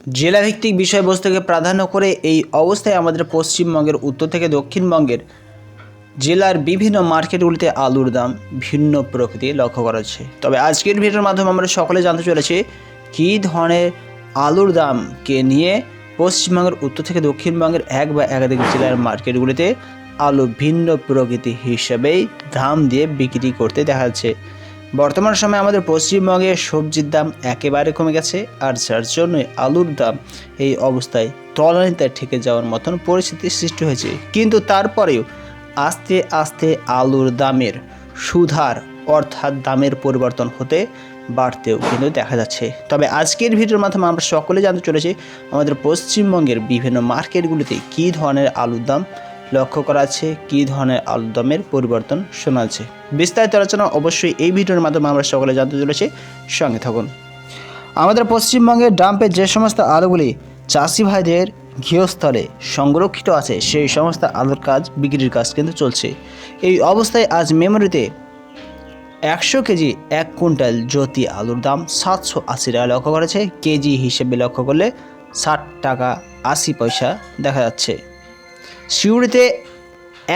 জেলাভিত্তিক বিষয়বস্তুকে প্রাধান্য করে এই অবস্থায় আমাদের পশ্চিমবঙ্গের উত্তর থেকে দক্ষিণবঙ্গের জেলার বিভিন্ন মার্কেটগুলিতে আলুর দাম ভিন্ন প্রকৃতি লক্ষ্য করা যাচ্ছে। তবে আজকের ভিডিওর মাধ্যমে আমরা সকলে জানতে চলেছি কী ধরনের আলুর দামকে নিয়ে পশ্চিমবঙ্গের উত্তর থেকে দক্ষিণবঙ্গের এক বা একাধিক জেলার মার্কেটগুলিতে আলু ভিন্ন প্রকৃতি হিসেবেই দাম দিয়ে বিক্রি করতে দেখা যাচ্ছে। বর্তমান সময়ে আমাদের পশ্চিমবঙ্গে সবজির দাম একেবারে কমে গেছে, আর যার জন্যই আলুর দাম এই অবস্থায় তলানিতে ঠেকে যাওয়ার মতন পরিস্থিতির সৃষ্টি হয়েছে। কিন্তু তারপরেও আস্তে আস্তে আলুর দামের সুধার অর্থাৎ দামের পরিবর্তন হতে বাড়তেও কিন্তু দেখা যাচ্ছে। তবে আজকের ভিডিওর মাধ্যমে আমরা সকলে জানতে চলেছি আমাদের পশ্চিমবঙ্গের বিভিন্ন মার্কেটগুলিতে কী ধরনের আলুর দাম লক্ষ্য করা আছে, কী ধরনের আলুর দামের পরিবর্তন শোনা যাচ্ছে। বিস্তারিত আলোচনা অবশ্যই এই ভিডিওর মাধ্যমে আমরা সকলে জানতে চলেছি, সঙ্গে থাকুন। আমাদের পশ্চিমবঙ্গের ডাম্পে যে সমস্ত আলুগুলি চাষি ভাইদের গৃহস্থলে সংরক্ষিত আছে সেই সমস্ত আলুর কাজ বিক্রির কাজ কিন্তু চলছে। এই অবস্থায় আজ মেমোরিতে 100 কেজি 1 কুইন্টাল জ্যোতি আলুর দাম 780 টাকা লক্ষ্য করেছে। কেজি হিসেবে লক্ষ্য করলে 60 টাকা 80 পয়সা দেখা যাচ্ছে। সিউড়িতে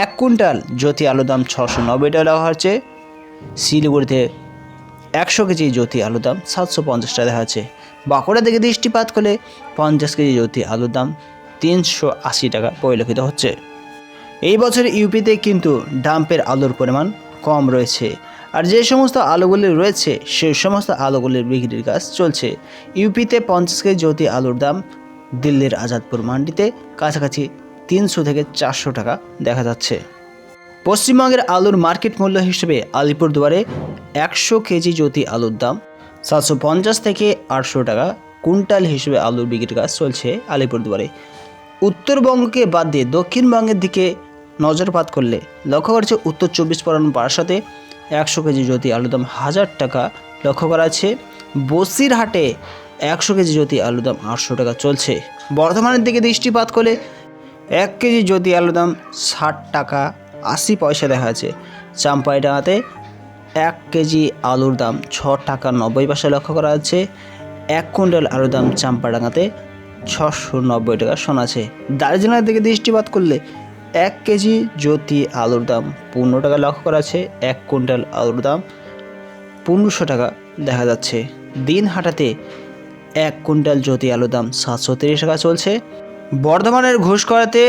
1 কুইন্টাল জ্যোতি আলুর দাম 690 টাকা দেওয়া হচ্ছে। শিলিগুড়িতে 100 কেজি জ্যোতি আলুর দাম 750 টাকা দেখা যাচ্ছে। বাঁকুড়া থেকে দৃষ্টিপাত করলে 50 কেজি জ্যোতি আলুর দাম 380 টাকা পরিলক্ষিত হচ্ছে। এই বছর ইউপিতে কিন্তু ডাম্পের আলুর পরিমাণ কম রয়েছে, আর যে সমস্ত আলুগুলি রয়েছে সেই সমস্ত আলুগুলির বিক্রির কাজ চলছে। ইউপিতে 50 কেজি জ্যোতি আলুর দাম দিল্লির আজাদপুর মান্ডিতে কাছাকাছি 300 থেকে 400 টাকা দেখা যাচ্ছে। পশ্চিমবঙ্গের আলুর মার্কেট মূল্য হিসেবে আলিপুরদুয়ারে 100 কেজি জ্যোতি আলুর দাম 750 থেকে 800 টাকা কুইন্টাল হিসেবে আলুর বিক্রির কাজ চলছে আলিপুরদুয়ারে। উত্তরবঙ্গকে বাদ দিয়ে দক্ষিণবঙ্গের দিকে নজরপাত করলে লক্ষ্য করেছে উত্তর 24 পরগনা বারাসাতে 100 কেজি জ্যোতি আলুর দাম 1000 টাকা লক্ষ্য করা আছে। বসিরহাটে 100 কেজি জ্যোতি আলুর দাম 800 টাকা চলছে। বর্ধমানের দিকে দৃষ্টিপাত করলে 1 কেজি জ্যোতি আলুর দাম 60 টাকা 80 পয়সা দেখা যাচ্ছে। চাম্পাইডাঙ্গাতে 1 কেজি আলুর দাম 6 টাকা 90 পয়সা লক্ষ্য করা যাচ্ছে। 1 কুইন্টাল আলুর দাম চাম্পাডাঙ্গাতে 690 টাকা শোনা আছে। দার্জিলিংয়ের দিকে দৃষ্টিপাত করলে 1 কেজি জ্যোতি আলুর দাম 15 টাকা লক্ষ্য করা আছে। 1 কুইন্টাল আলুর দাম 1500 টাকা দেখা যাচ্ছে। দিনহাটাতে 1 কুইন্টাল জ্যোতি আলুর দাম 730 টাকা চলছে। বর্ধমানের ঘোষকরাতে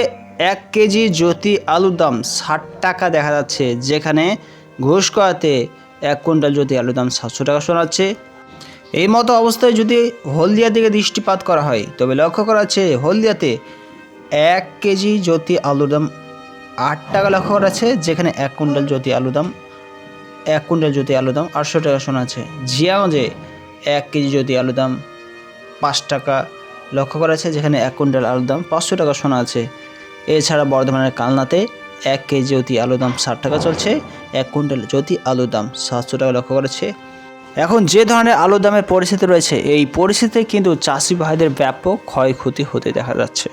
1 কেজি জ্যোতি আলুর দাম 60 টাকা দেখা যাচ্ছে, যেখানে ঘোষকরাতে 1 কুইন্টাল জ্যোতি আলুর দাম 700 টাকা শোনাচ্ছে। এই মতো অবস্থায় যদি হলদিয়ার দিকে দৃষ্টিপাত করা হয় তবে লক্ষ্য করা যাচ্ছে হলদিয়াতে 1 কেজি জ্যোতি আলুর দাম 8 টাকা লক্ষ্য করা আছে, যেখানে 1 কুইন্টাল জ্যোতি আলুর দাম 800 টাকা শোনা আছে। জিয়াগঞ্জে 1 কেজি জ্যোতি আলুর দাম 5 টাকা লক্ষ্য করা আছে, যেখানে 1 কুইন্টাল আলুর দাম 500 টাকা শোনা আছে। এছাড়া বর্ধমানের কালনাতে 1 কেজি জ্যোতি আলুর দাম 60 টাকা চলছে। 1 কুইন্টাল জ্যোতি আলুর দাম 700 টাকা লক্ষ্য করেছে। এখন যে ধরনের আলুর দামের পরিস্থিতি রয়েছে এই পরিস্থিতিতে কিন্তু চাষি ভাইদের ব্যাপক ক্ষয়ক্ষতি হতে দেখা যাচ্ছে।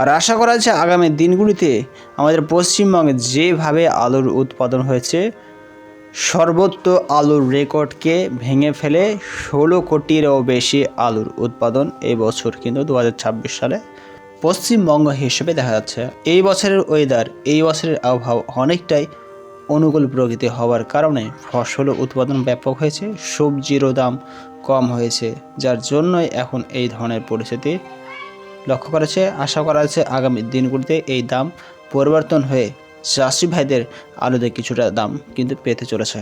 আর আশা করা যাচ্ছে আগামী দিনগুলিতে আমাদের পশ্চিমবঙ্গে যেভাবে আলুর উৎপাদন হয়েছে সর্বত্র আলুর রেকর্ডকে ভেঙে ফেলে 16 কোটিরও বেশি আলুর উৎপাদন এই বছর কিন্তু 2026 সালে পশ্চিমবঙ্গ হিসেবে দেখা যাচ্ছে। এই বছরের ওয়েদার, এই বছরের আবহাওয়া অনেকটাই অনুকূল প্রকৃতি হওয়ার কারণে ফসল উৎপাদন ব্যাপক হয়েছে, সবজিরও দাম কম হয়েছে, যার জন্যই এখন এই ধরনের পরিস্থিতি লক্ষ্য করেছে। আশা করা যাচ্ছে আগামী দিনগুলিতে এই দাম পরিবর্তন হয়ে চাষি ভাইদের আলুতে কিছুটা দাম কিন্তু পেতে চলেছে।